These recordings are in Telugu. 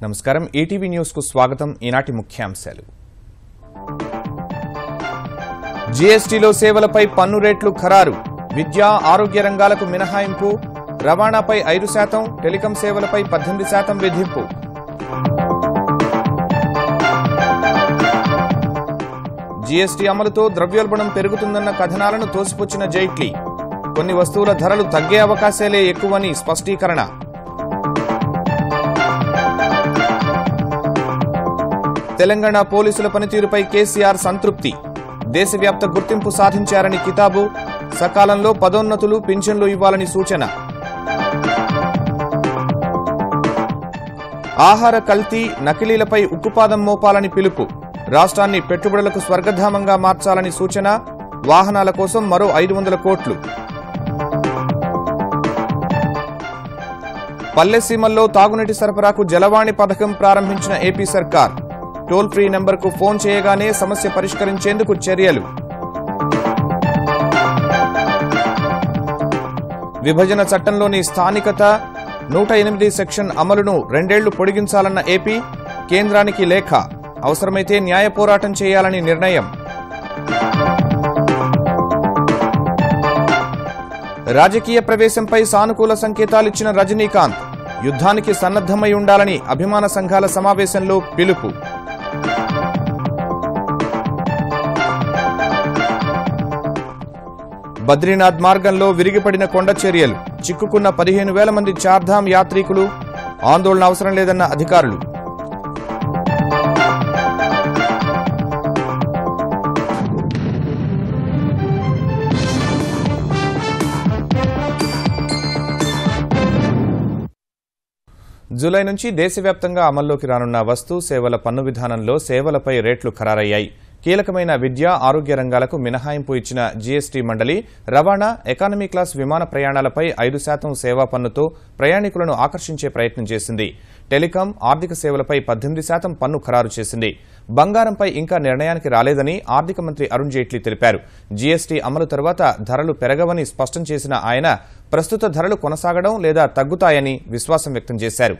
నమస్కారం ఈటీవీ న్యూస్ కు స్వాగతం ఈనాటి ముఖ్యాంశాలు జీఎస్టీలో సేవలపై పన్ను రేట్లు ఖరారు విద్యా ఆరోగ్య రంగాలకు మినహాయింపు రవాణాపై 5% టెలికాం సేవలపై 18% విధింపు జీఎస్టీ అమలుతో ద్రవ్యోల్బణం పెరుగుతుందన్న కథనాలను తోసిపుచ్చిన జైట్లీ కొన్ని వస్తువుల ధరలు తగ్గే అవకాశాలే ఎక్కువని స్పష్టీకరణ తెలంగాణ పోలీసుల పనితీరుపై కేసీఆర్ సంతృప్తి దేశవ్యాప్త గుర్తింపు సాధించారని కితాబు సకాలంలో పదోన్నతులు పింఛన్లు ఇవ్వాలని సూచన ఆహార కల్తీ నకిలీలపై ఉక్కుపాదం మోపాలని పిలుపు రాష్ట్రాన్ని పెట్టుబడులకు స్వర్గధామంగా మార్చాలని సూచన వాహనాల కోసం మరో 500 కోట్లు పల్లెసీమల్లో తాగునీటి సరఫరాకు జలవాణి పథకం ప్రారంభించిన ఏపీ సర్కార్ టోల్ ఫ్రీ నెంబర్కు ఫోన్ చేయగానే సమస్య పరిష్కరించేందుకు చర్యలు విభజన చట్టంలోని స్థానికత 108 సెక్షన్ అమలును 2 ఏళ్లు పొడిగించాలన్న ఏపీ కేంద్రానికి లేఖ అవసరమైతే న్యాయ పోరాటం చేయాలని నిర్ణయం రాజకీయ ప్రవేశంపై సానుకూల సంకేతాలిచ్చిన రజనీకాంత్ యుద్ధానికి సన్నద్దమై ఉండాలని అభిమాన సంఘాల సమావేశంలో పిలుపు బద్రీనాథ్ మార్గంలో విరిగిపడిన కొండ చర్యలు చిక్కుకున్న 15,000 మంది చార్ధామ్ యాత్రికులు ఆందోళన అవసరం లేదన్న అధికారులు జూలై నుంచి దేశవ్యాప్తంగా అమల్లోకి రానున్న వస్తు సేవల పన్ను విధానంలో సేవలపై రేట్లు ఖరారయ్యాయి కీలకమైన విద్యా ఆరోగ్య రంగాలకు మినహాయింపు ఇచ్చిన జీఎస్టీ మండలి రవాణా ఎకానమీ క్లాస్ విమాన ప్రయాణాలపై 5% సేవా పన్నుతో ప్రయాణికులను ఆకర్షించే ప్రయత్నం చేసింది టెలికాం ఆర్థిక సేవలపై 18% పన్ను ఖరారు చేసింది బంగారంపై ఇంకా నిర్ణయానికి రాలేదని ఆర్థిక మంత్రి అరుణ్ జైట్లీ తెలిపారు జీఎస్టీ అమలు తర్వాత ధరలు పెరగవని స్పష్టం చేసిన ఆయన ప్రస్తుత ధరలు కొనసాగడం లేదా తగ్గుతాయని విశ్వాసం వ్యక్తం చేశారు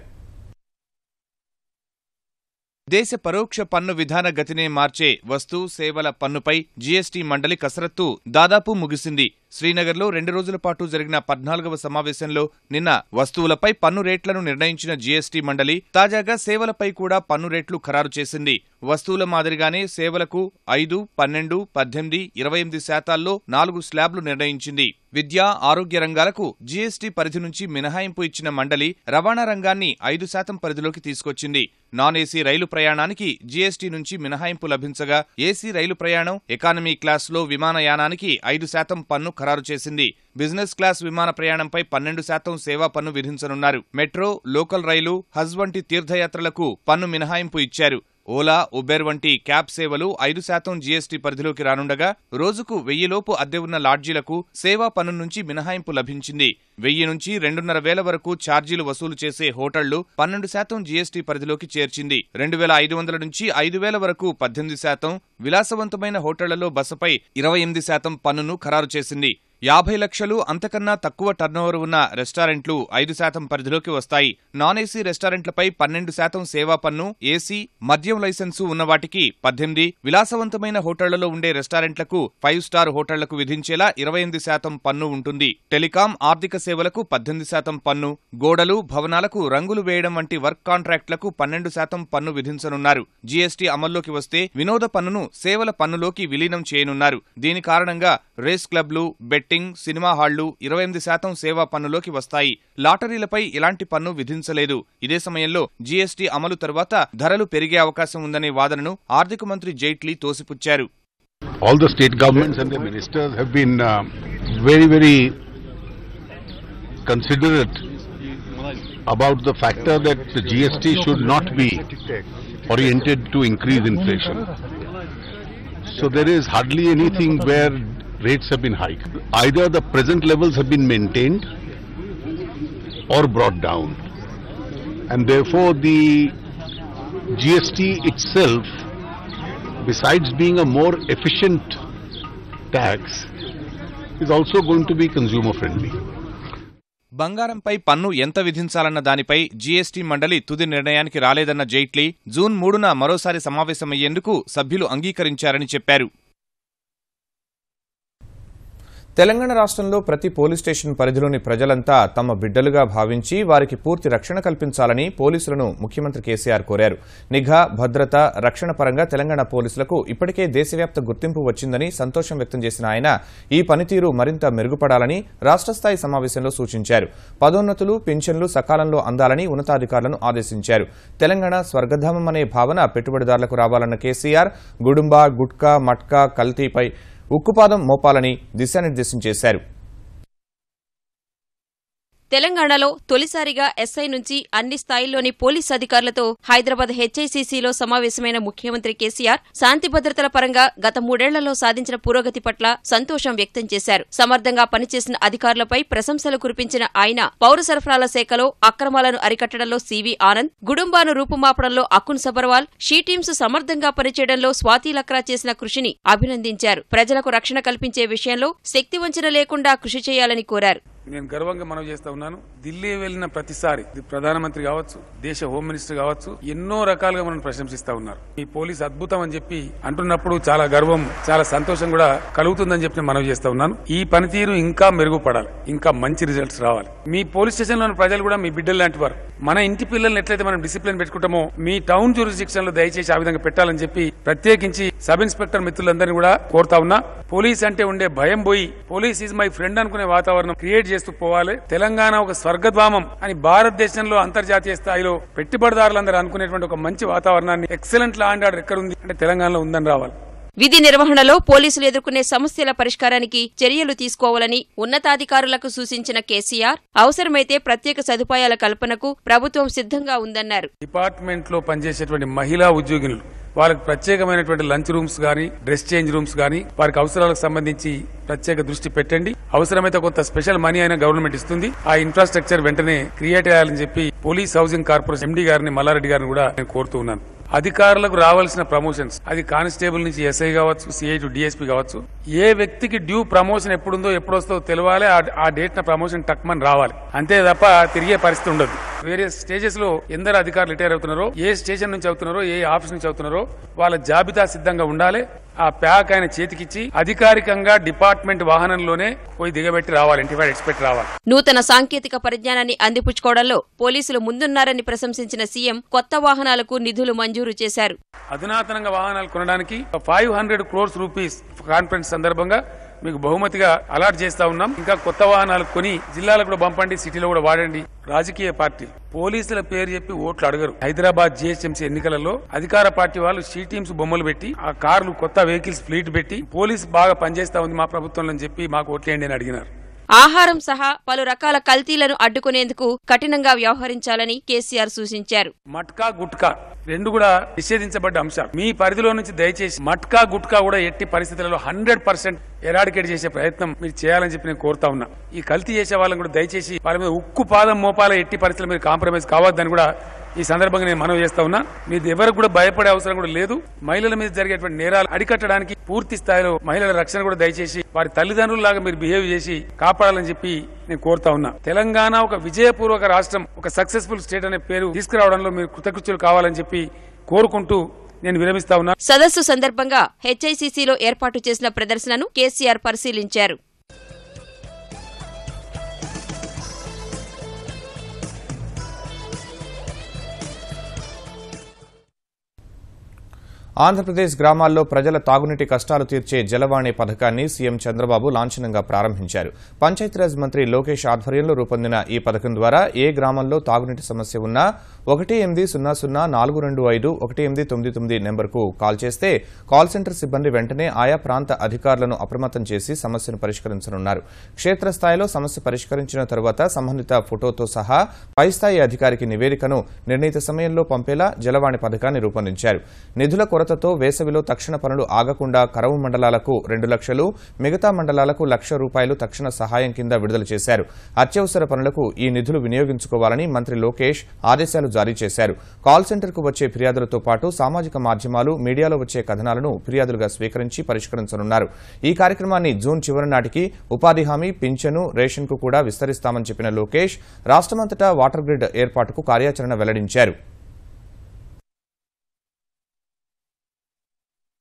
దేశ పరోక్ష పన్ను విధాన గతినే మార్చే వస్తు సేవల పన్నుపై జీఎస్టీ మండలి కసరత్తు దాదాపు ముగిసింది శ్రీనగర్లో 2 రోజుల పాటు జరిగిన 14వ సమావేశంలో నిన్న వస్తువులపై పన్ను రేట్లను నిర్ణయించిన జీఎస్టీ మండలి తాజాగా సేవలపై కూడా పన్ను రేట్లు ఖరారు చేసింది వస్తువుల మాదిరిగానే సేవలకు 5, 12, 18, 28% 4 స్లాబ్లు నిర్ణయించింది విద్యా ఆరోగ్య రంగాలకు జీఎస్టీ పరిధి నుంచి మినహాయింపు ఇచ్చిన మండలి రవాణా రంగాన్ని 5% పరిధిలోకి తీసుకొచ్చింది నాన్ ఏసీ రైలు ప్రయాణానికి జీఎస్టీ నుంచి మినహాయింపు లభించగా ఏసీ రైలు ప్రయాణం ఎకానమీ క్లాస్లో విమానయానానికి 5% పన్ను ఖరారు చేసింది బిజినెస్ క్లాస్ విమాన ప్రయాణంపై 12% సేవా పన్ను విధించనున్నారు మెట్రో లోకల్ రైలు హజ్ వంటి తీర్థయాత్రలకు పన్ను మినహాయింపు ఇచ్చారు ఓలా ఉబెర్ వంటి క్యాబ్ సేవలు 5% జీఎస్టీ పరిధిలోకి రానుండగా రోజుకు 1000 లోపు అద్దె ఉన్న లాడ్జీలకు సేవా పన్ను నుంచి మినహాయింపు లభించింది 1000 నుంచి 2,500 వరకు ఛార్జీలు వసూలు చేసే హోటళ్లు 12% జీఎస్టీ పరిధిలోకి చేర్చింది 2,500 నుంచి 5,000 వరకు 18% విలాసవంతమైన హోటళ్లలో బసపై 28% పన్నును ఖరారు చేసింది 50 లక్షలు అంతకన్నా తక్కువ టర్నోవర్ ఉన్న రెస్టారెంట్లు 5% పరిధిలోకి వస్తాయి నాన్ ఏసీ రెస్టారెంట్లపై 12% సేవా పన్ను ఏసీ మద్యం లైసెన్సు ఉన్న వాటికి 18 విలాసవంతమైన హోటళ్లలో ఉండే రెస్టారెంట్లకు 5 స్టార్ హోటళ్లకు విధించేలా 28% పన్ను ఉంటుంది టెలికాం ఆర్థిక సేవలకు 18% పన్ను గోడలు భవనాలకు రంగులు వేయడం వంటి వర్క్ కాంట్రాక్టులకు 12% పన్ను విధించనున్నారు జీఎస్టీ అమల్లోకి వస్తే వినోద పన్నును సేవల పన్నులోకి విలీనం చేయనున్నారు దీని కారణంగా రేస్ క్లబ్లు బెట్టింగ్ సినిమా హాళ్లు 28% సేవా పన్నులోకి వస్తాయి లాటరీలపై ఇలాంటి పన్ను విధించలేదు ఇదే సమయంలో జీఎస్టీ అమలు తర్వాత ధరలు పెరిగే అవకాశం ఉందనే వాదనను ఆర్థిక మంత్రి Jaitley తోసిపుచ్చారు All the state governments and the ministers have been very considerate about the factor that the GST should not be oriented to increase inflation. So there is hardly anything where rates have been hiked. Either the present levels have been maintained or brought down. And therefore the GST itself, besides being a more efficient tax, is also going to be consumer friendly. బంగారంపై పన్ను ఎంత విధించాలన్న దానిపై జీఎస్టీ మండలి తుది నిర్ణయానికి రాలేదన్న జైట్లీ జూన్ 3న మరోసారి సమావేశమయ్యేందుకు సభ్యులు అంగీకరించారని చెప్పారు. తెలంగాణ రాష్ట్రంలో ప్రతి పోలీస్ స్టేషన్ పరిధిలోని ప్రజలంతా తమ బిడ్డలుగా భావించి వారికి పూర్తి రక్షణ కల్పించాలని పోలీసులను ముఖ్యమంత్రి కేసీఆర్ కోరారు. నిఘా, భద్రత, రక్షణ పరంగా తెలంగాణ పోలీసులకు ఇప్పటికే దేశవ్యాప్త గుర్తింపు వచ్చిందని సంతోషం వ్యక్తం చేసిన ఆయన ఈ పనితీరు మరింత మెరుగుపడాలని రాష్ట్ర స్థాయి సమావేశంలో సూచించారు. పదోన్నతులు, పింఛన్లు సకాలంలో అందాలని ఉన్నతాధికారులను ఆదేశించారు. తెలంగాణ స్వర్గధామం అనే భావన పెట్టుబడిదారులకు రావాలన్న కేసీఆర్ గుడుంబా, గుట్కా, మట్కా, కల్తీపై ఉక్కుపాదం మోపాలని దిశానిర్దేశం చేశారు. తెలంగాణలో తొలిసారిగా ఎస్ఐ నుంచి అన్ని స్థాయిల్లోని పోలీస్ అధికారులతో హైదరాబాద్ హెచ్ఐసిసిలో సమావేశమైన ముఖ్యమంత్రి కేసీఆర్ శాంతి భద్రతల పరంగా గత 3 ఏళ్లలో సాధించిన పురోగతి పట్ల సంతోషం వ్యక్తం చేశారు. సమర్థంగా పనిచేసిన అధికారులపై ప్రశంసలు కురిపించిన ఆయన పౌర సరఫరాల శాఖలో అక్రమాలను అరికట్టడంలో సివి ఆనంద్, గుడుంబాను రూపుమాపడంలో అకున్ సబర్వాల్, షీ టీమ్స్ సమర్థంగా పనిచేయడంలో స్వాతి లక్రా చేసిన కృషిని అభినందించారు. ప్రజలకు రక్షణ కల్పించే విషయంలో శక్తివంచన లేకుండా కృషి చేయాలని కోరారు. నేను గర్వంగా మనవి చేస్తా ఉన్నాను. ఢిల్లీ వెళ్లిన ప్రతిసారి ప్రధానమంత్రి కావచ్చు, దేశ హోం మినిస్టర్ కావచ్చు, ఎన్నో రకాలుగా మనం ప్రశంసిస్తా ఉన్నారు. ఈ పోలీస్ అద్భుతం అని చెప్పి అంటున్నప్పుడు చాలా గర్వం, చాలా సంతోషం కూడా కలుగుతుందని చెప్పి నేను మనవి చేస్తా ఉన్నాను. ఈ పనితీరు ఇంకా మెరుగుపడాలి, ఇంకా మంచి రిజల్ట్స్ రావాలి. మీ పోలీస్ స్టేషన్ లోని ప్రజలు కూడా మీ బిడ్డలు లాంటి వారు. మన ఇంటి పిల్లల్ని ఎట్లయితే మనం డిసిప్లిన్ పెట్టుకుంటామో మీ టౌన్ జ్యూరిస్డిక్షన్ లో దయచేసి ఆ విధంగా పెట్టాలని చెప్పి ప్రత్యేకించి సబ్ ఇన్స్పెక్టర్ మిత్రులందరినీ కూడా కోరుతా ఉన్నా. పోలీస్ అంటే ఉండే భయం పోయి పోలీస్ ఈజ్ మై ఫ్రెండ్ అనుకునే వాతావరణం క్రియేట్ చేస్తూ పోవాలి. తెలంగాణ ఒక స్వర్గధామం అని భారతదేశంలో అంతర్జాతీయ స్థాయిలో పెట్టుబడిదారులందరూ అనుకునేటువంటి ఒక మంచి వాతావరణాన్ని, ఎక్సలెంట్ లా అండ్ ఆర్డర్ ఎక్కడుంది అంటే తెలంగాణలో ఉందని రావాలి. విధి నిర్వహణలో పోలీసులు ఎదుర్కొనే సమస్యల పరిష్కారానికి చర్యలు తీసుకోవాలని ఉన్నతాధికారులకు సూచించిన కేసీఆర్ అవసరమైతే ప్రత్యేక సదుపాయాల కల్పనకు ప్రభుత్వం సిద్ధంగా ఉందన్నారు. డిపార్ట్మెంట్ లో పనిచేసేటువంటి మహిళా ఉద్యోగులు వాళ్ళకి ప్రత్యేకమైనటువంటి లంచ్ రూమ్స్ గానీ, డ్రెస్ చేంజ్ రూమ్స్ గానీ, వారికి అవసరాలకు సంబంధించి ప్రత్యేక దృష్టి పెట్టండి. అవసరమైతే కొంత స్పెషల్ మనీ అయినా గవర్నమెంట్ ఇస్తుంది. ఆ ఇన్ఫ్రాస్ట్రక్చర్ వెంటనే క్రియేట్ చేయాలని చెప్పి పోలీస్ హౌసింగ్ కార్పొరేషన్ ఎండీ గారిని, మల్లారెడ్డి గారిని కూడా నేను కోరుతూ ఉన్నాను. అధికారులకు రావాల్సిన ప్రమోషన్స్, అది కానిస్టేబుల్ నుంచి ఎస్ఐ కావచ్చు, సిఐ టు డిఎస్పీ కావచ్చు, ఏ వ్యక్తికి డ్యూ ప్రమోషన్ ఎప్పుడుందో ఎప్పుడొస్తుందో తెలియాలి. ఆ డేట్ న ప్రమోషన్ టక్మని రావాలి. అంతే తప్ప తిరిగే పరిస్థితి ఉండదు. వేరే స్టేజెస్ లో ఎందరు అధికారులు రిటైర్ అవుతున్నారో, ఏ స్టేషన్ నుంచి అవుతున్నారో, ఏ ఆఫీస్ నుంచి అవుతున్నారో వాళ్ళ జాబితా సిద్ధంగా ఉండాలి. ఆ ప్యాక్ ఆయన చేతికిచ్చి అధికారికంగా డిపార్ట్మెంట్ వాహనంలోనే పోయి దిగబెట్టి రావాలి. ఇంటిఫైడ్ ఎక్స్పెక్ట్ రావాలి. నూతన సాంకేతిక పరిజ్ఞానాన్ని అందిపుచ్చుకోవడంలో పోలీసులు ముందున్నారని ప్రశంసించిన సీఎం కొత్త వాహనాలకు నిధులు మంజూరు చేశారు. అధునాతనంగా వాహనాలు కొనడానికి 500 crores రూపీస్ కాన్ఫరెన్స్ సందర్భంగా మీకు బహుమతిగా అలాట్ చేస్తా ఉన్నాం. ఇంకా కొత్త వాహనాలు కొని జిల్లాలకు కూడా పంపండి, సిటీలో కూడా వాడండి. రాజకీయ పార్టీ పోలీసుల పేరు చెప్పి ఓట్లు అడగరు. హైదరాబాద్ జీహెచ్ఎంసీ ఎన్నికలలో అధికార పార్టీ వాళ్ళు షీ టీమ్స్ బొమ్మలు పెట్టి, ఆ కార్లు కొత్త వెహికల్స్ ఫ్లీట్ పెట్టి పోలీసు బాగా పనిచేస్తా ఉంది మా ప్రభుత్వంలో అని చెప్పి మాకు ఓట్లేయండి అని అడిగినారు. ఆహారం సహా పలు రకాల కల్తీలను అడ్డుకునేందుకు కఠినంగా వ్యవహరించాలని కేసీఆర్ సూచించారు. మట్కా, గుట్కా రెండు కూడా నిషేధించబడ్డ అంశాలు. మీ పరిధిలో నుంచి దయచేసి మట్కా, గుట్కా కూడా ఎట్టి పరిస్థితులలో 100% ఎరాడికేట్ చేసే ప్రయత్నం మీరు చేయాలని చెప్పి నేను కోరుతా ఉన్నా. ఈ కల్తీ చేసే వాళ్ళని కూడా దయచేసి వాళ్ళ మీద ఉక్కు పాదం మోపాల, ఎట్టి పరిస్థితుల్లో మీరు కాంప్రమైజ్ కావద్దని కూడా ఈ సందర్భంగా నేను మనవి చేస్తా ఉన్నా. మీరు ఎవరికి కూడా భయపడే అవసరం కూడా లేదు. మహిళల మీద జరిగేటువంటి నేరాలు అరికట్టడానికి పూర్తి స్థాయిలో మహిళల రక్షణ కూడా దయచేసి వారి తల్లిదండ్రులలాగా మీరు బిహేవ్ చేసి కాపాడాలని చెప్పి నేను కోరుతా ఉన్నా. తెలంగాణ ఒక విజయపూర్వక రాష్ట్రం, ఒక సక్సెస్ఫుల్ స్టేట్ అనే పేరు తీసుకురావడంలో మీరు కృతకృత్యులు కావాలని చెప్పి కోరుకుంటూ నేను విరమిస్తా ఉన్నా. సదస్సు సందర్భంగా హెచ్ఐసిసిలో ఏర్పాటు చేసిన ప్రదర్శనను కేసీఆర్ పరిశీలించారు. ఆంధ్రప్రదేశ్ గ్రామాల్లో ప్రజల తాగునీటి కష్టాలు తీర్చే జలవాణి పథకాన్ని సీఎం చంద్రబాబు లాంఛనంగా ప్రారంభించారు. పంచాయతీరాజ్ మంత్రి లోకేష్ ఆధ్వర్యంలో రూపొందిన ఈ పథకం ద్వారా ఏ గ్రామంలో తాగునీటి సమస్య ఉన్నా 1800-425-1899 నెంబర్కు కాల్ చేస్తే కాల్ సెంటర్ సిబ్బంది వెంటనే ఆయా ప్రాంత అధికారులను అప్రమత్తం చేసి సమస్యను పరిష్కరించనున్నారు. క్షేత్రస్థాయిలో సమస్య పరిష్కరించిన తర్వాత సంబంధిత ఫోటోతో సహా పైస్థాయి అధికారికి నివేదికను నిర్ణీత సమయంలో పంపేలా జలవాణి పథకాన్ని రూపొందించారు. నిధుల కొరత కొరతతో వేసవిలో తక్షణ పనులు ఆగకుండా కరవు మండలాలకు 2 లక్షలు, మిగతా మండలాలకు ₹1,00,000 తక్షణ సహాయం కింద విడుదల చేశారు. అత్యవసర పనులకు ఈ నిధులు వినియోగించుకోవాలని మంత్రి లోకేష్ ఆదేశాలు జారీ చేశారు. కాల్ సెంటర్కు వచ్చే ఫిర్యాదులతో పాటు సామాజిక మాధ్యమాలు, మీడియాలో వచ్చే కథనాలను ఫిర్యాదులుగా స్వీకరించి పరిష్కరించనున్నారు. ఈ కార్యక్రమాన్ని జూన్ చివరి నాటికి ఉపాధి హామీ, పింఛను, రేషన్కు కూడా విస్తరిస్తామని చెప్పిన లోకేష్ రాష్ట్రమంతటా వాటర్ గ్రిడ్ ఏర్పాటుకు కార్యాచరణ వెల్లడించారు.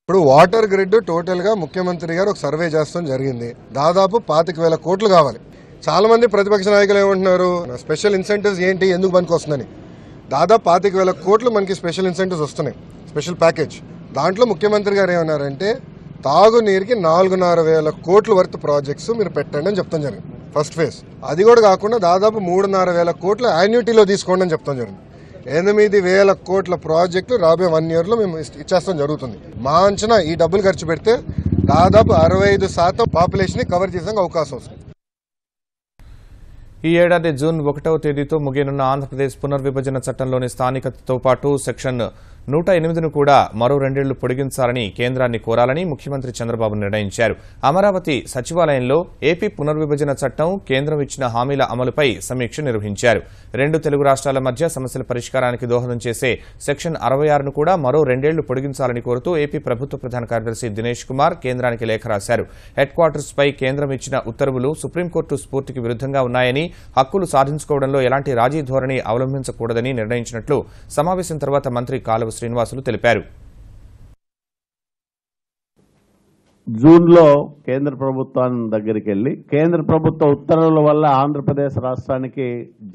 ఇప్పుడు వాటర్ గ్రిడ్ టోటల్ గా ముఖ్యమంత్రి గారు ఒక సర్వే చేస్తాం జరిగింది. దాదాపు 25,000 కోట్లు కావాలి. చాలా మంది ప్రతిపక్ష నాయకులు ఏమంటున్నారు, స్పెషల్ ఇన్సెంటివ్స్ ఏంటి, ఎందుకు పనికి వస్తుందని. దాదాపు 25,000 కోట్లు మనకి స్పెషల్ ఇన్సెంటివ్స్ వస్తున్నాయి, స్పెషల్ ప్యాకేజ్. దాంట్లో ముఖ్యమంత్రి గారు ఏమన్నారంటే తాగునీరుకి 4,500 కోట్ల వర్త్ ప్రాజెక్ట్స్ మీరు పెట్టండి అని చెప్తాం జరిగింది ఫస్ట్ ఫేజ్. అది కూడా కాకుండా దాదాపు 3,500 కోట్లు యాన్యుటీలో తీసుకోండి అని చెప్తాం జరిగింది. 8,000 కోట్ల ప్రాజెక్టులు రాబోయే 1 year లో మేము ఇచ్చేస్తాం జరుగుతుంది. మా అంచనా ఈ డబ్బులు ఖర్చు పెడితే దాదాపు 65% పాపులేషన్ ని కవర్ చేసే అవకాశం వస్తుంది. ఈ ఏడాది జూన్ 1వ తేదీతో ముగియనున్న ఆంధ్రప్రదేశ్ పునర్విభజన చట్టంలోని స్థానికతతో పాటు సెక్షన్ 108ను కూడా మరో 2 ఏళ్లు పొడిగించాలని కేంద్రాన్ని కోరాలని ముఖ్యమంత్రి చంద్రబాబు నిర్ణయించారు. అమరావతి సచివాలయంలో ఏపీ పునర్విభజన చట్టం, కేంద్రం ఇచ్చిన హామీల అమలుపై సమీక్ష నిర్వహించారు. 2 తెలుగు రాష్ట్రాల మధ్య సమస్యల పరిష్కారానికి దోహదం చేసే సెక్షన్ 66ను కూడా మరో 2 ఏళ్లు పొడిగించాలని కోరుతూ ఏపీ ప్రభుత్వ ప్రధాన కార్యదర్శి దినేష్ కుమార్ కేంద్రానికి లేఖ రాశారు. హెడ్ క్వార్టర్స్ పై కేంద్రం ఇచ్చిన ఉత్తర్వులు సుప్రీంకోర్టు స్ఫూర్తికి విరుద్దంగా ఉన్నాయని, హక్కులు సాధించుకోవడంలో ఎలాంటి రాజీ ధోరణి అవలంబించకూడదని నిర్ణయించినట్లు సమావేశం తర్వాత మంత్రి కాలువ శ్రీనివాసులు తెలిపారు. జూన్లో కేంద్ర ప్రభుత్వం దగ్గరికి వెళ్లి కేంద్ర ప్రభుత్వ ఉత్తర్వుల వల్ల ఆంధ్రప్రదేశ్ రాష్ట్రానికి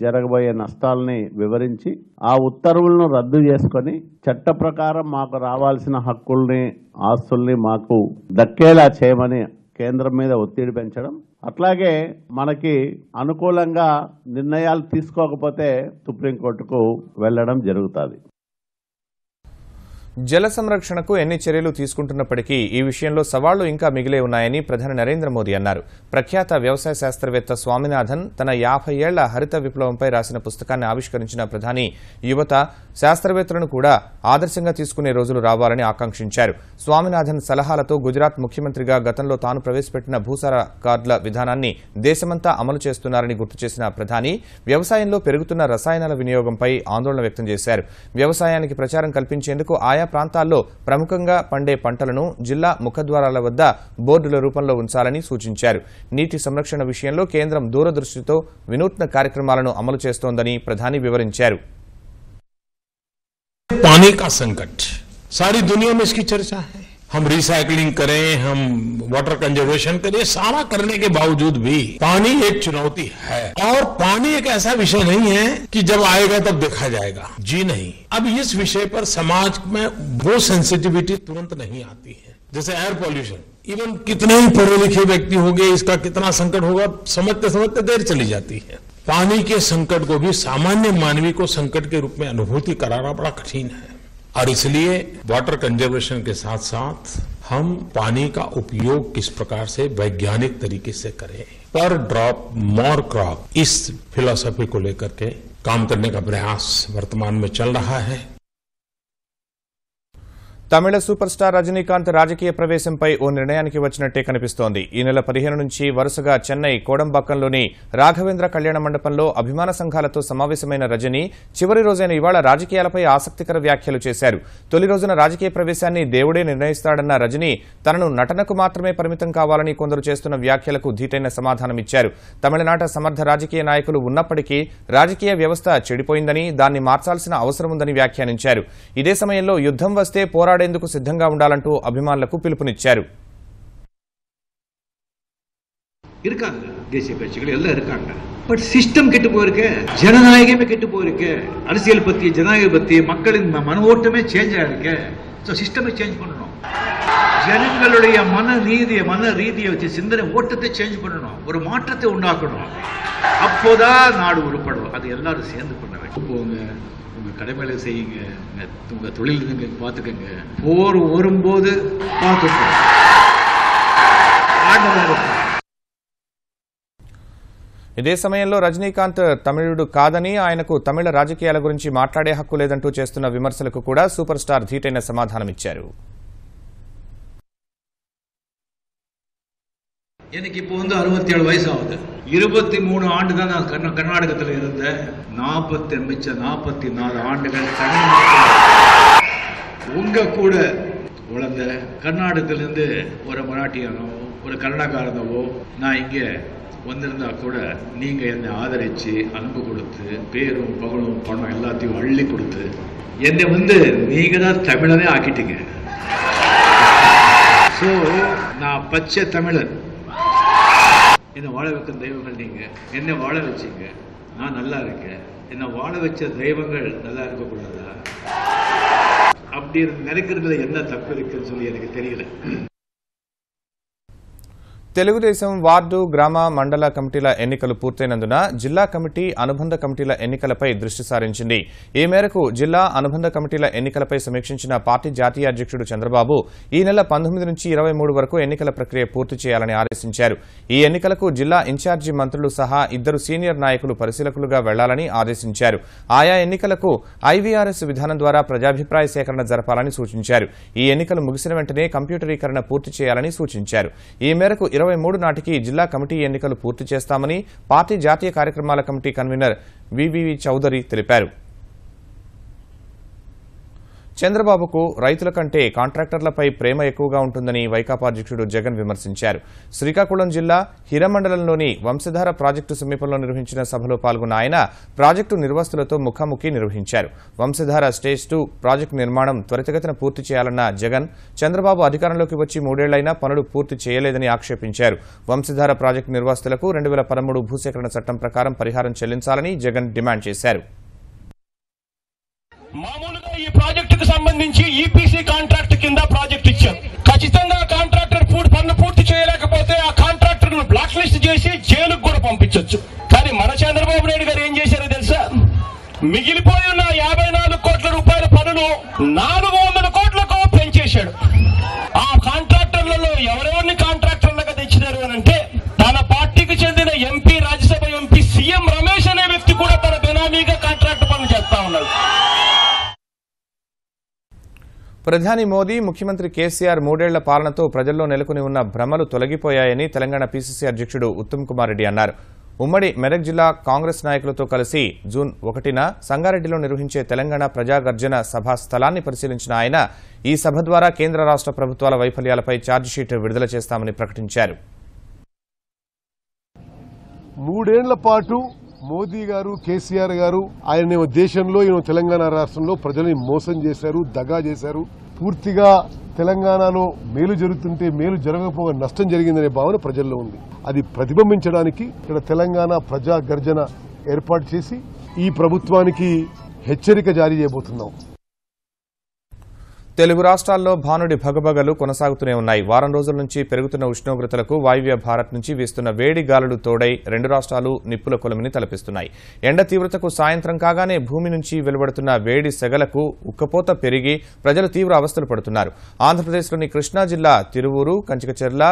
జరగబోయే నష్టాలని వివరించి ఆ ఉత్తర్వులను రద్దు చేసుకుని చట్ట ప్రకారం మాకు రావాల్సిన హక్కుల్ని, ఆస్తుల్ని మాకు దక్కేలా చేయమని కేంద్రం మీద ఒత్తిడి పెంచడం, అట్లాగే మనకి అనుకూలంగా నిర్ణయాలు తీసుకోకపోతే సుప్రీంకోర్టుకు వెళ్లడం జరుగుతుంది. జల సంరక్షణకు ఎన్ని చర్యలు తీసుకుంటున్నప్పటికీ ఈ విషయంలో సవాళ్లు ఇంకా మిగిలే ఉన్నాయని ప్రధాని నరేంద్ర మోదీ అన్నారు. ప్రఖ్యాత వ్యవసాయ శాస్త్రవేత్త స్వామినాథన్ తన 50 ఏళ్ల హరిత విప్లవంపై రాసిన పుస్తకాన్ని ఆవిష్కరించిన ప్రధాని యువత, శాస్త్రవేత్తలను కూడా ఆదర్శంగా తీసుకునే రోజులు రావాలని ఆకాంక్షించారు. స్వామినాథన్ సలహాలతో గుజరాత్ ముఖ్యమంత్రిగా గతంలో తాను ప్రవేశపెట్టిన భూసార కార్డుల విధానాన్ని దేశమంతా అమలు చేస్తున్నారని గుర్తు చేసిన ప్రధాని వ్యవసాయంలో పెరుగుతున్న రసాయనాల వినియోగంపై ఆందోళన వ్యక్తం చేశారు. వ్యవసాయానికి ప్రచారం కల్పించేందుకు ఆయా ప్రాంతాల్లో ప్రముఖంగా పండే పంటలను జిల్లా ముఖద్వారాల వద్ద బోర్డుల రూపంలో ఉంచాలని సూచించారు. నీటి సంరక్షణ విషయంలో కేంద్రం దూరదృష్టితో వినూత్న కార్యక్రమాలను అమలు చేస్తోందని ప్రధాని వివరించారు. पानी का संकट सारी दुनिया में इसकी चर्चा है. हम रिसाइकलिंग करें, हम वाटर कंजर्वेशन करें, सारा करने के बावजूद भी पानी एक चुनौती है. और पानी एक ऐसा विषय नहीं है कि जब आएगा तब देखा जाएगा. जी नहीं. अब इस विषय पर समाज में वो सेंसिटिविटी तुरंत नहीं आती है. जैसे एयर पॉल्यूशन, इवन कितने ही पढ़े लिखे व्यक्ति हो गए, इसका कितना संकट होगा समझते समझते देर चली जाती है. पानी के संकट को भी सामान्य मानवी को संकट के रूप में अनुभूति कराना बड़ा कठिन है. और इसलिए वाटर कंजर्वेशन के साथ साथ हम पानी का उपयोग किस प्रकार से वैज्ञानिक तरीके से करें, पर ड्रॉप मोर क्रॉप, इस फिलॉसफी को लेकर के काम करने का प्रयास वर्तमान में चल रहा है. తమిళ సూపర్ స్టార్ రజనీకాంత్ రాజకీయ ప్రవేశంపై ఓ నిర్ణయానికి వచ్చినట్టే కనిపిస్తోంది. ఈ నెల 15 నుంచి వరుసగా చెన్నై కోడంబాక్కంలోని రాఘవేంద్ర కళ్యాణ మండపంలో అభిమాన సంఘాలతో సమావేశమైన రజనీ చివరి రోజైన ఇవాళ రాజకీయాలపై ఆసక్తికర వ్యాఖ్యలు చేశారు. తొలి రోజున రాజకీయ ప్రవేశాన్ని దేవుడే నిర్ణయిస్తాడన్న రజనీ తనను నటనకు మాత్రమే పరిమితం కావాలని కొందరు చేస్తున్న వ్యాఖ్యలకు ధీటైన సమాధానమిచ్చారు. తమిళనాట సమర్థ రాజకీయ నాయకులు ఉన్నప్పటికీ రాజకీయ వ్యవస్థ చెడిపోయిందని, దాన్ని మార్చాల్సిన అవసరముందని వ్యాఖ్యానించారు. ఇదే సమయంలో యుద్దం వస్తే పోరాడేందుకు సిద్ధంగా ఉండాలంటూ అభిమానులకు పిలుపునిచ్చారు. இருக்காங்க தேசிய கட்சிகள் எல்லாம் இருக்காங்க. பட் சிஸ்டம் கெட்டு போயிருக்கு, ஜனநாயகமே கெட்டு போயிருக்கு. அரசியல் பத்தி, ஜனநாயகம் பத்தி மக்களின் மன ஓட்டமே சேஞ்ச் ஆயிருக்கு. ஸோ சிஸ்டமை சேஞ்ச் பண்ணணும். ஜனங்களுடைய மன ரீதியை வச்சு சிந்தனை ஓட்டத்தை சேஞ்ச் பண்ணணும், ஒரு மாற்றத்தை உண்டாக்கணும். அப்போதான் நாடு உருப்படும். அது எல்லாரும் சேர்ந்து பண்ண வேண்டும். போங்க, உங்க கடமைகளை செய்யுங்க, உங்க தொழில் நீங்க பார்த்துக்கங்க. போர் வரும்போது பார்த்துக்கோங்க. ఇదే సమయంలో రజనీకాంత్ తమిళుడు కాదని, ఆయనకు తమిళ రాజకీయాల గురించి మాట్లాడే హక్కు లేదంటూ చేస్తున్న విమర్శలకు కూడా సూపర్ స్టార్ ధీటైన సమాధానమిచ్చారు. எனக்கு இப்போ 67 வயசு ஆகுது. 23 ஆண்டு தான் நான் கர்நாடகத்தில் இருந்தேன். 44 ஆண்டுகள் உங்க கூட வளர்ந்த கர்நாடகத்திலிருந்து ஒரு மராட்டியானோ ஒரு கன்னடக்காரனவோ நான் இங்கே வந்திருந்தா கூட நீங்க என்னை ஆதரிச்சு அன்பு கொடுத்து பேரும் பகலும் பணம் எல்லாத்தையும் அள்ளி கொடுத்து என்னை நீங்க தான் தமிழனே ஆக்கிட்டீங்க. ஸோ நான் பச்சை தமிழன். என்னை வாழ வைக்கும் தெய்வங்கள் நீங்க. என்னை வாழ வச்சீங்க, நான் நல்லா இருக்கேன். என்னை வாழ வச்ச தெய்வங்கள் நல்லா இருக்கக்கூடாதா? அப்படி நினைக்கிறதுல என்ன தப்பு இருக்குன்னு சொல்லி எனக்கு தெரியல. తెలుగుదేశం వార్డు, గ్రామ, మండల కమిటీల ఎన్నికలు పూర్తయినందున జిల్లా కమిటీ, అనుబంధ కమిటీల ఎన్నికలపై దృష్టి సారించింది. ఈ మేరకు జిల్లా అనుబంధ కమిటీల ఎన్నికలపై సమీక్షించిన పార్టీ జాతీయ అధ్యక్షుడు చంద్రబాబు ఈ నెల 19 నుంచి 23 వరకు ఎన్నికల ప్రక్రియ పూర్తి చేయాలని ఆదేశించారు. ఈ ఎన్నికలకు జిల్లా ఇన్ఛార్జి మంత్రులు సహా 2 సీనియర్ నాయకులు పరిశీలకులుగా వెళ్లాలని ఆదేశించారు. ఆయా ఎన్నికలకు ఐవీఆర్ఎస్ విధానం ద్వారా ప్రజాభిప్రాయ సేకరణ జరపాలని సూచించారు. ఈ ఎన్నికలు ముగిసిన వెంటనే కంప్యూటరీకరణ పూర్తి చేయాలని సూచించారు. ఈ మేరకు 23 నాటికి జిల్లా కమిటీ ఎన్నికలు పూర్తి చేస్తామని పార్టీ జాతీయ కార్యక్రమాల కమిటీ కన్వీనర్ వివివి చౌదరి తెలిపారు. చంద్రబాబుకు రైతుల కంటే కాంట్రాక్టర్లపై ప్రేమ ఎక్కువగా ఉంటుందని వైకాపా అధ్యక్షుడు జగన్ విమర్శించారు. శ్రీకాకుళం జిల్లా హిరమండలంలోని వంశధార ప్రాజెక్టు సమీపంలో నిర్వహించిన సభలో పాల్గొన్న ఆయన ప్రాజెక్టు నిర్వాసితులతో ముఖాముఖి నిర్వహించారు. వంశధార స్టేజ్ 2 ప్రాజెక్టు నిర్మాణం త్వరితగతిన పూర్తి చేయాలన్న జగన్, చంద్రబాబు అధికారంలోకి వచ్చి 3 ఏళ్లైనా పనులు పూర్తి చేయలేదని ఆక్షేపించారు. వంశధార ప్రాజెక్టు నిర్వాసితులకు 2013 భూసేకరణ చట్టం ప్రకారం పరిహారం చెల్లించాలని జగన్ డిమాండ్ చేశారు. మామూలుగా ఈ ప్రాజెక్టుకు సంబంధించి ఈపీసీ కాంట్రాక్ట్ కింద ప్రాజెక్ట్ ఇచ్చారు. ఖచ్చితంగా కాంట్రాక్టర్ పన్ను పూర్తి చేయలేకపోతే ఆ కాంట్రాక్టర్ ను బ్లాక్ లిస్ట్ చేసి జైలుకు కూడా పంపించవచ్చు. కానీ మన చంద్రబాబు నాయుడు గారు ఏం చేశారో తెలుసా? మిగిలిపోయి ఉన్న 54 కోట్ల రూపాయల పనులు 400 కోట్లకు పెంచేశాడు. ఆ కాంట్రాక్టర్లలో ఎవరెవరిని కాంట్రాక్టర్లుగా తెచ్చినారు అని అంటే తన పార్టీకి చెందిన MP, Rajya Sabha MP CM Ramesh అనే వ్యక్తి కూడా తన బెనామీగా కాంట్రాక్ట్ పనులు చేస్తా ఉన్నాడు. ప్రధాని మోదీ, ముఖ్యమంత్రి కేసీఆర్ 3 ఏళ్ల పాలనతో ప్రజల్లో నెలకొని ఉన్న భ్రమలు తొలగిపోయాయని తెలంగాణ పీసీసీ అధ్యక్షుడు ఉత్తమ్ కుమార్ రెడ్డి అన్నారు. ఉమ్మడి మెదక్ జిల్లా కాంగ్రెస్ నాయకులతో కలిసి జూన్ 1న సంగారెడ్డిలో నిర్వహించే తెలంగాణ ప్రజాగర్జన సభ స్థలాన్ని పరిశీలించిన ఆయన ఈ సభ ద్వారా కేంద్ర రాష్ట్ర ప్రభుత్వాల వైఫల్యాలపై ఛార్జిషీట్ విడుదల చేస్తామని ప్రకటించారు. 3 ఏళ్ల పాటు మోదీ గారు, కేసీఆర్ గారు ఆయన దేశంలో, తెలంగాణ రాష్ట్రంలో ప్రజల్ని మోసం చేశారు, దగా చేశారు. పూర్తిగా తెలంగాణలో మేలు జరుగుతుంటే మేలు జరగకపోగా నష్టం జరిగిందనే భావన ప్రజల్లో ఉంది. అది ప్రతిబింబించడానికి ఇక్కడ తెలంగాణ ప్రజా గర్జన ఏర్పాటు చేసి ఈ ప్రభుత్వానికి హెచ్చరిక జారీ చేయబోతున్నాం. తెలుగు రాష్ట్రాల్లో భానుడి భగభగలు కొనసాగుతూనే ఉన్నాయి. వారం రోజుల నుంచి పెరుగుతున్న ఉష్ణోగ్రతలకు వాయువ్య భారత్ నుంచి వీస్తున్న వేడి గాలులు తోడై 2 రాష్ట్రాలు నిప్పుల కొలిమిని తలపిస్తున్నాయి. ఎండ తీవ్రతకు సాయంత్రం కాగానే భూమి నుంచి వెలువడుతున్న వేడి సెగలకు ఉక్కపోత పెరిగి ప్రజలు తీవ్ర అవస్థలు పడుతున్నారు. ఆంధ్రప్రదేశ్లోని కృష్ణా జిల్లా తిరువూరు, కంచికచెర్ల,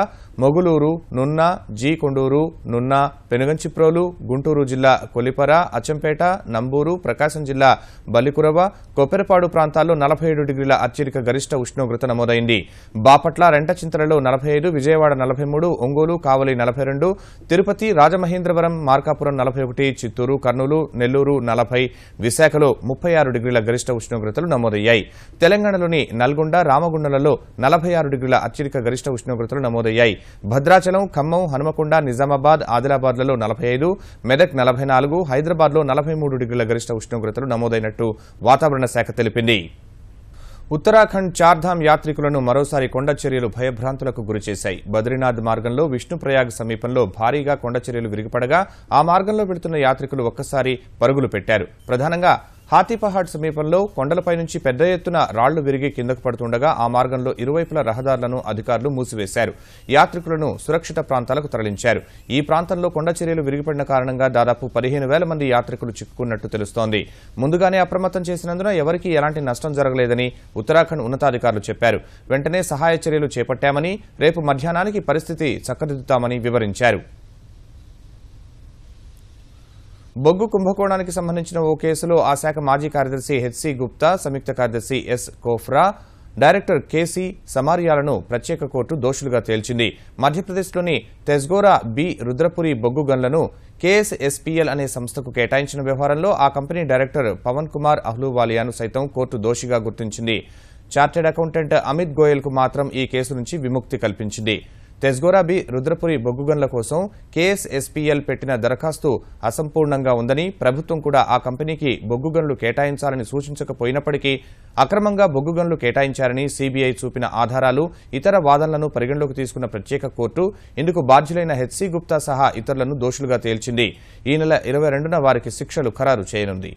మొగులూరు, నున్న, జీ కొండూరు, నున్న, పెనుగంచిప్రోలు, గుంటూరు జిల్లా కొలిపర, అచ్చంపేట, నంబూరు, ప్రకాశం జిల్లా బల్లికురవ, కొప్పెరపాడు ప్రాంతాల్లో 47 డిగ్రీల అత్యధిక గరిష్ట ఉష్ణోగ్రత నమోదైంది. బాపట్ల, రెంటచింతలలో 45, విజయవాడ 43, ఒంగోలు, కావలి 42, తిరుపతి, రాజమహేంద్రవరం, మార్కాపురం 41, చిత్తూరు, కర్నూలు, నెల్లూరు 40, విశాఖలో 36 డిగ్రీల గరిష్ట ఉష్ణోగ్రతలు నమోదయ్యాయి. తెలంగాణలోని నల్గొండ, రామగుండంలలో 46 డిగ్రీల అత్యధిక గరిష్ట ఉష్ణోగ్రతలు నమోదయ్యాయి. భద్రాచలం, ఖమ్మం, హనుమకొండ, నిజామాబాద్, ఆదిలాబాద్లలో 45, మెదక్ 44, హైదరాబాద్లో 43 డిగ్రీల గరిష్ట ఉష్ణోగ్రతలు నమోదైనట్టు వాతావరణ శాఖ తెలిపింది. ఉత్తరాఖండ్ చార్ధామ్ యాత్రికులను మరోసారి కొండచర్యలు భయభ్రాంతులకు గురిచేశాయి. బద్రీనాథ్ మార్గంలో విష్ణుప్రయాగ్ సమీపంలో భారీగా కొండచర్యలు విరిగిపడగా ఆ మార్గంలో వెళుతున్న యాత్రికులు ఒక్కసారి పరుగులు పెట్టారు. ప్రధానంగా హాతీపహాడ్ సమీపంలో కొండలపై నుంచి పెద్ద ఎత్తున రాళ్లు విరిగి కిందకు పడుతుండగా ఆ మార్గంలో ఇరువైపుల రహదారులను అధికారులు మూసివేశారు. యాత్రికులను సురక్షిత ప్రాంతాలకు తరలించారు. ఈ ప్రాంతంలో కొండచర్యలు విరిగిపడిన కారణంగా దాదాపు 15,000 మంది యాత్రికులు చిక్కుకున్నట్టు తెలుస్తోంది. ముందుగానే అప్రమత్తం చేసినందున ఎవరికీ ఎలాంటి నష్టం జరగలేదని ఉత్తరాఖండ్ ఉన్నతాధికారులు చెప్పారు. వెంటనే సహాయ చర్యలు చేపట్టామని, రేపు మధ్యాహ్నానికి పరిస్థితి చక్కదిద్దుతామని వివరించారు. బొగ్గు కుంభకోణానికి సంబంధించిన ఓ కేసులో ఆ శాఖ మాజీ కార్యదర్శి హెచ్సి గుప్తా, సంయుక్త కార్యదర్శి ఎస్ కోఫ్రా, డైరెక్టర్ కేసీ సమారియాలను ప్రత్యేక కోర్టు దోషులుగా తేల్చింది. మధ్యప్రదేశ్లోని తెస్గోరా బి రుద్రపురి బొగ్గు గన్లను కేఎస్ఎస్పీఎల్ అనే సంస్థకు కేటాయించిన వ్యవహారంలో ఆ కంపెనీ డైరెక్టర్ పవన్ కుమార్ అహ్లూవాలియాను సైతం కోర్టు దోషిగా గుర్తించింది. చార్టెడ్ అకౌంటెంట్ అమిత్ గోయల్కు మాత్రం ఈ కేసు నుంచి విముక్తి కల్పించింది. తెస్గోరా బి రుద్రపురి బొగ్గు గన్ల కోసం కేఎస్ఎస్పీఎల్ పెట్టిన దరఖాస్తు అసంపూర్ణంగా ఉందని, ప్రభుత్వం కూడా ఆ కంపెనీకి బొగ్గు గన్లు కేటాయించాలని సూచించకపోయినప్పటికీ అక్రమంగా బొగ్గు గన్లు కేటాయించారని సీబీఐ చూపిన ఆధారాలు, ఇతర వాదనలను పరిగణలోకి తీసుకున్న ప్రత్యేక కోర్టు ఇందుకు బాధ్యులైన హెచ్సి గుప్తా సహా ఇతరులను దోషులుగా తేల్చింది. ఈ నెల 22న వారికి శిక్షలు ఖరారు చేయనుంది.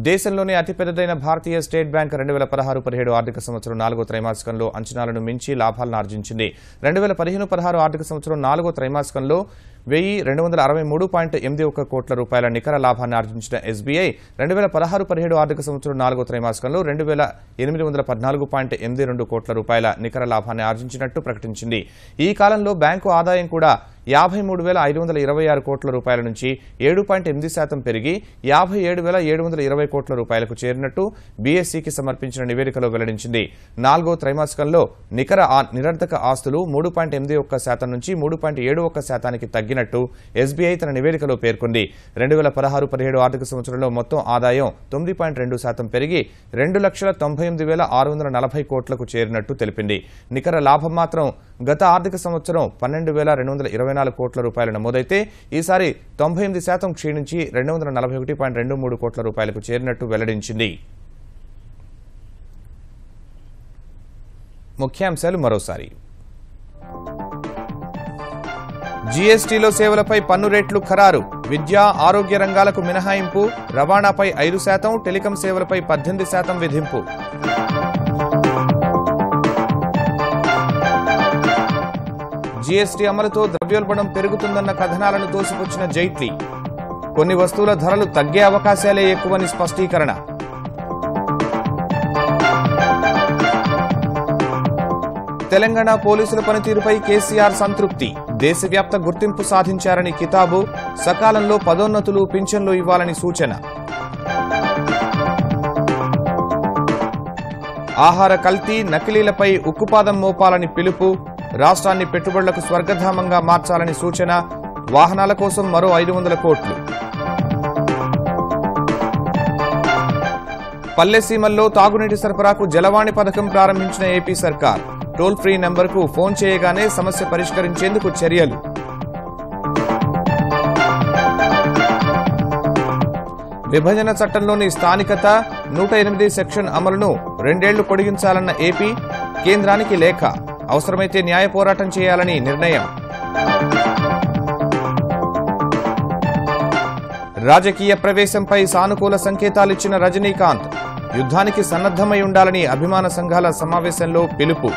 దేశంలోనే అతిపెద్దదైన భారతీయ స్టేట్ బ్యాంక్ 2016-17 ఆర్థిక సంవత్సరం 4వ త్రైమాసికంలో అంచనాలను మించి లాభాలను ఆర్జించింది. 2015-16 ఆర్థిక సంవత్సరం 4వ త్రైమాసికంలో 1263.81 కోట్ల రూపాయల నికర లాభాన్ని ఆర్జించిన ఎస్బీఐ 2016-17 ఆర్థిక సంవత్సరం 4వ త్రైమాసికంలో 2814.82 కోట్ల రూపాయల నికర లాభాన్ని ఆర్జించినట్టు ప్రకటించింది. ఈ కాలంలో బ్యాంకు ఆదాయం కూడా 53,526 కోట్ల రూపాయల నుంచి 7.8% పెరిగి 57,720 కోట్ల రూపాయలకు చేరినట్టు బీఎస్సీకి సమర్పించిన నివేదికలో వెల్లడించింది. 4వ త్రైమాసికంలో నికర నిరర్థక ఆస్తులు 3.81% నుంచి 3.71%కి తగ్గినట్టు ఎస్బీఐ తన నివేదికలో పేర్కొంది. 2016-17 ఆర్థిక సంవత్సరంలో మొత్తం ఆదాయం 9.2% పెరిగి 2,98,640 కోట్లకు చేరినట్టు తెలిపింది. నికర లాభం మాత్రం గత ఆర్థిక సంవత్సరం 12,224 కోట్ల రూపాయలు నమోదైతే ఈసారి 98% క్షీణించి 241.23 కోట్ల రూపాయలకు చేరినట్టు వెల్లడించింది. ముఖ్యాంశాలు మరోసారి. జీఎస్టీలో సేవలపై పన్ను రేట్లు ఖరారు. విద్య, ఆరోగ్య రంగాలకు మినహాయింపు, రవాణాపై 5%, టెలికాం సేవలపై 18% విధింపు. జీఎస్టీ అమలుతో ద్రవ్యోల్బణం పెరుగుతుందన్న కథనాలను తోసిపుచ్చిన జైట్లీ. కొన్ని వస్తువుల ధరలు తగ్గే అవకాశాలే ఎక్కువని స్పష్టీకరణ. తెలంగాణ పోలీసుల పనితీరుపై కేసీఆర్ సంతృప్తి. దేశవ్యాప్త గుర్తింపు సాధించారని కితాబు. సకాలంలో పదోన్నతులు, పింఛన్లు ఇవ్వాలని సూచన. ఆహార కల్తీ, నకిలీలపై ఉక్కుపాదం మోపాలని పిలుపు. రాష్ట్రాన్ని పెట్టుబడులకు స్వర్గధామంగా మార్చాలని సూచన. వాహనాల కోసం మరో 500 కోట్లు. పల్లెసీమల్లో తాగునీటి సరఫరాకు జలవాణి పథకం ప్రారంభించిన ఏపీ సర్కార్. టోల్ ఫ్రీ నెంబర్కు ఫోన్ చేయగానే సమస్య పరిష్కరించేందుకు చర్యలు. విభజన చట్టంలోని స్థానికత 108 సెక్షన్ అమలును 2 ఏళ్లు పొడిగించాలన్న ఏపీ. కేంద్రానికి లేఖ. అవసరమైతే న్యాయ పోరాటం చేయాలని నిర్ణయం. రాజకీయ ప్రవేశంపై సానుకూల సంకేతాలిచ్చిన రజనీకాంత్. యుద్ధానికి సన్నద్దమై ఉండాలని అభిమాన సంఘాల సమావేశంలో పిలుపు.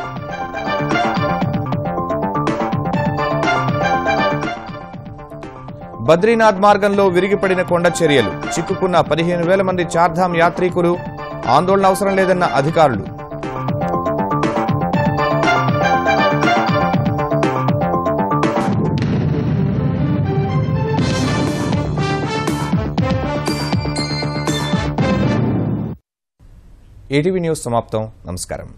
బద్రీనాథ్ మార్గంలో విరిగిపడిన కొండ చర్యలు. చిక్కుకున్న 15,000 మంది చార్ధామ్ యాత్రికులు. ఆందోళన అవసరం లేదన్న అధికారులు. ఈటీవీ న్యూస్ సమాప్తం. నమస్కారం.